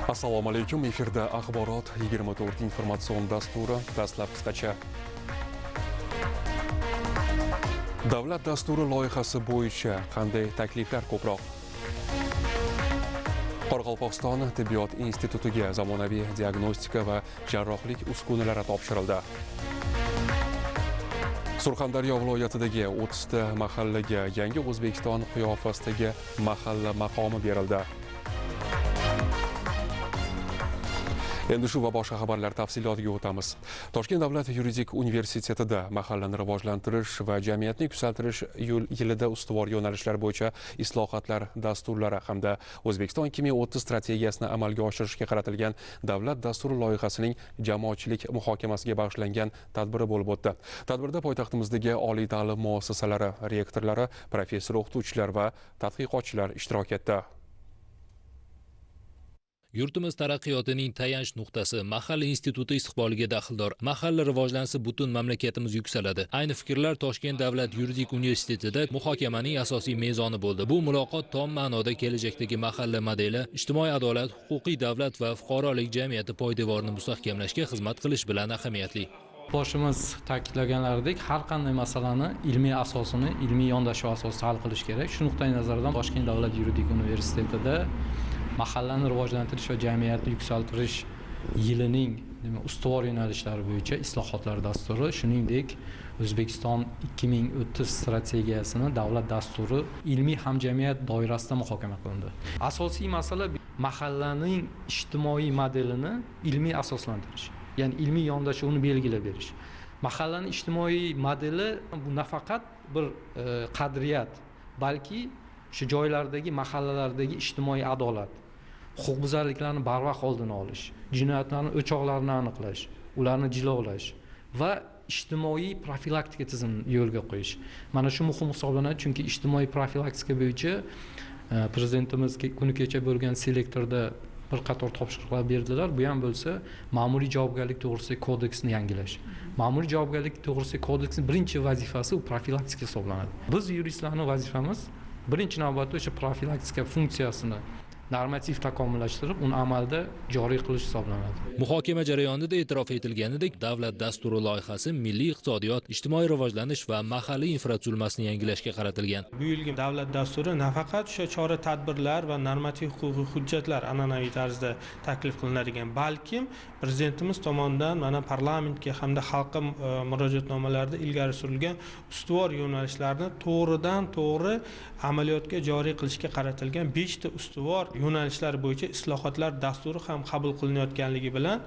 Assalomu alaykum. Efirda axborot 24 informatsion dasturi. Dastlab qisqacha. Davlat dasturi loyihasi bo'yicha qanday takliflar ko'proq? Qoraqalpog'iston tibbiyot institutiga zamonaviy diagnostika va jarrohlik uskunalari topshirildi. Surxondaryo viloyatidagi 30 ta mahallaga yangi O'zbekiston qiyofasidagi mahalla maqomi berildi. Endi shu va boshqa xabarlar tafsilotiga o'tamiz. Toshkent davlat yuridik universitetida mahallani rivojlantirish va jamiyatni yuksaltirish yilida ustuvor yo'nalishlar bo'yicha islohotlar dasturlari hamda O'zbekiston 2030 strategiyasini amalga oshirishga qaratilgan davlat dasturi loyihasining jamoatchilik muhokamasiga bag'ishlangan tadbiri bo'lib o'tdi. Tadbirda poytaxtimizdagi oliy ta'lim muassasalari rektorlari, professor o'qituvchilar va tadqiqotchilar ishtirok etdi. Yurtimiz taraqqiyotining tayanch nuqtasi mahalla instituti istiqboliga daxldor. Mahalla rivojlansa butun mamlakatimiz yuksaladi. Ayni fikrlar Toshkent davlat yuridik universitetida muhokamaning asosiy mezoni bo'ldi. Bu muloqot tom ma'noda kelajakdagi mahalla modeli, ijtimoiy adolat, huquqiy davlat va fuqarolik jamiyati poydevorini mustahkamlashga xizmat qilish bilan ahamiyatli. Boshimiz ta'kidlaganlaridek, har qanday masalani ilmiy asosini, ilmiy yondashuv asosida hal qilish kerak. Shu nuqtai nazardan Toshkent davlat yuridik universitetida mahallani rivojlantirish va jamiyatni yuksaltirish yilining ustuvor yo'nalishlari bo'yicha islohotlar dasturi, shuningdek O'zbekiston 2030 strategiyasini davlat dasturi ilmiy hamjamiyat doirasida muhokama qilindi. Asosiy masala mahallaning ijtimoiy modelini ilmiy asoslantirish, ya'ni ilmiy yondashuvni belgilab berish. Mahallaning ijtimoiy modeli bu nafaqat bir qadriyat, balki shu joylardagi mahallalardagi ijtimoiy adolat, huquqbuzarliklarni barvaqt oldini olish, jinoyatlarning o'choqlarini aniqlash, ularni jilolash va ijtimoiy profilaktika tizimini yo'lga qo'yish. Mana shu muhim hisoblanadi, chunki ijtimoiy profilaktika bo'yicha prezidentimiz kuni kecha bo'lgan selektorda bir qator topshiriqlar berdilar. Bu ham bo'lsa, ma'muriy javobgarlik to'g'risidagi kodeksni yangilash. Ma'muriy javobgarlik to'g'risidagi kodeksning birinchi vazifasi u profilaktika hisoblanadi. Biz yuristlarning vazifamiz birinchi navbatda o'sha profilaktika funksiyasini normativ takomillashtirib, uni amalda joriy qilish hisoblanadi. Muhokama jarayonida e'tirof etilganidek, davlat dasturi loyihasi milliy iqtisodiyot, ijtimoiy rivojlanish va mahalliy infratuzilmasini yangilashga qaratilgan. Bu yilgi davlat dasturi nafaqat o'sha chora-tadbirlar va normativ huquqiy hujjatlar an'anaviy tarzda taklif qilinadigan, balki prezidentimiz tomonidan mana parlamentga hamda xalqqa murojaatnomalarda ilgari surilgan ustuvor yo'nalishlarni to'g'ridan-to'g'ri amaliyotga joriy qilishga qaratilgan 5 ta ustuvor yo'nalishlar bo'yicha islohotlar dasturi ham qabul qilinayotganligi bilan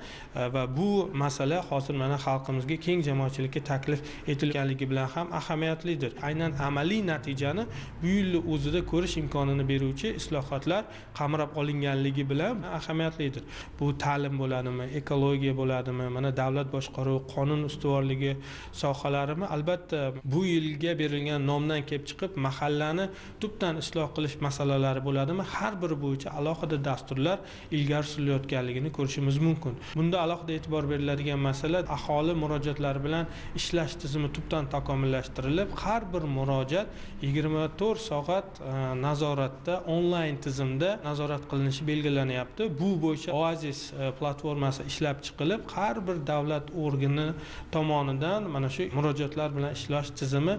va bu masala hozir mana xalqimizga, keng jamoatchilikka taklif etilganligi bilan ham ahamiyatlidir. Aynan amaliy natijani bu yilning o'zida ko'rish imkonini beruvchi islohotlar qamrab olinganligi bilan ahamiyatlidir. Bu ta'lim bo'ladimi, ekologiya bo'ladimi, mana davlat boshqaruvi, qonun ustuvorligi sohalarimi, albatta bu yilga berilgan nomdan kelib chiqib mahallani tubdan isloh qilish masalalari bo'ladimi, har biri bo'yicha alohida dasturlar ilgari surilayotganligini ko'rishimiz mumkin. Bunda alohida e'tibor beriladigan masala aholi murojaatlari bilan ishlash tizimi tubdan takomillashtirilib, har bir murojaat 24 soat nazoratda, onlayn tizimda nazorat qilinishi belgilanyapti. Bu bo'yicha Oasis platformasi ishlab chiqilib, har bir davlat organi tomonidan mana shu murojaatlar bilan ishlash tizimi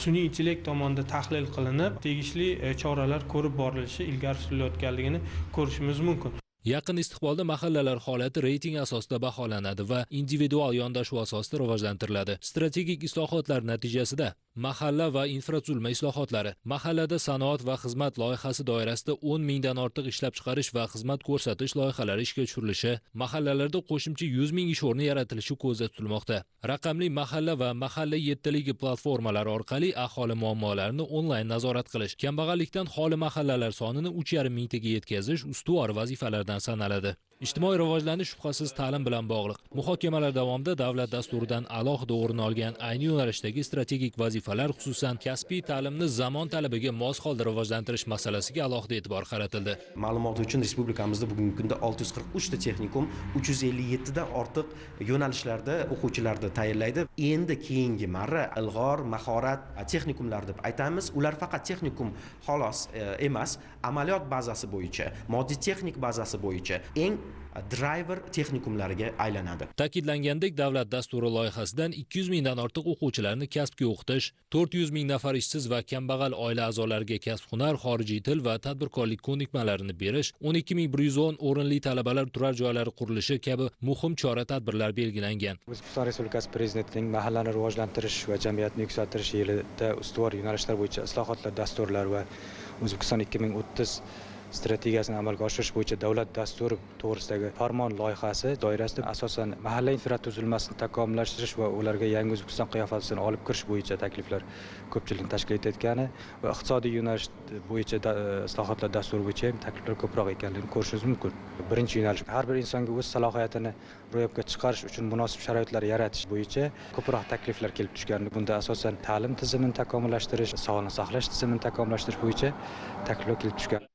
sun'iy intellekt tomonidan tahlil qilinib, tegishli choralar ko'rib borilishi ilgari surilayotganligini ko'rishimiz mumkin. Yaqin istiqbolda mahallalar holati reyting asosida baholanadi va individual yondashuv asosida rivojlantiriladi. Strategik islohotlar natijasida mahalla va infratuzilma islohotlari, mahallada sanoat va xizmat loyihasi doirasida 10 mingdan ortiq ishlab chiqarish va xizmat ko'rsatish loyihalari ishga tushirilishi, mahallalarda qo'shimcha 100 ming ish o'rni yaratilishi ko'zda tutilmoqda. Raqamli mahalla va mahalla yettiligi platformalari orqali aholi muammolarini onlayn nazorat qilish, kambag'allikdan xoli mahallalar sonini 3,5 mingtaga yetkazish ustuvor vazifalardan sanaladi. Ijtimoiy rivojlanish shubhasiz ta'lim bilan bog'liq. Muhokamalar davomida davlat dasturidan alohida o'rin olgan ayni yo'nalishdagi strategik vazifa vazifalar, xususan kasbiy ta'limni zamon talabiga mos holda rivojlantirish masalasiga alohida e'tibor qaratildi. Ma'lumot uchun respublikamizda bugungi kunda 643 ta texnikum, 357 dan ortiq yo'nalishlarda o'quvchilarni tayyorlaydi. Endi keyingi marra ilg'or, mahorat texnikumlar deb aytamiz. Ular faqat texnikum xolos emas, amaliyot bazasi bo'yicha, moddiy texnik bazasi bo'yicha eng driver texnikumlariga aylanadi. Ta'kidlangandek, davlat dasturi loyihasidan 200 mingdan ortiq o'quvchilarni kasbga o'qitish, 400 ming nafar ishsiz va kambag'al oila a'zolariga kasb-hunar, xorijiy til va tadbirkorlik ko'nikmalarini berish, 12110 o'rinli talabalar turar joylari qurilishi kabi muhim chora-tadbirlar belgilangan. O'zbekiston Respublikasi Prezidentining mahallani rivojlantirish va jamiyatni yuksaltirish yilida ustuvor yo'nalishlar bo'yicha islohotlar dasturlar va O'zbekiston 2030 strategiyasini amalga oshirish bo'yicha davlat dasturi to'g'risidagi farmon loyihasi doirasida asosan mahalla infratuzilmasini takomillashtirish va ularga yangi O'zbekiston qiyofasini olib kirish bo'yicha takliflar ko'pchilikni tashkil etayotgani va iqtisodiy yo'nalish bo'yicha islohotlar dasturi bo'yicha takliflar ko'proq ekanligini ko'rishingiz mumkin. Birinchi yo'nalish har bir insonga o'z salohiyatini ro'yobga chiqarish uchun munosib sharoitlar yaratish bo'yicha ko'proq takliflar kelib tushgan. Bunda asosan ta'lim tizimini takomillashtirish, sog'liqni saqlash tizimini takomillashtirish bo'yicha takliflar kelib tushgan.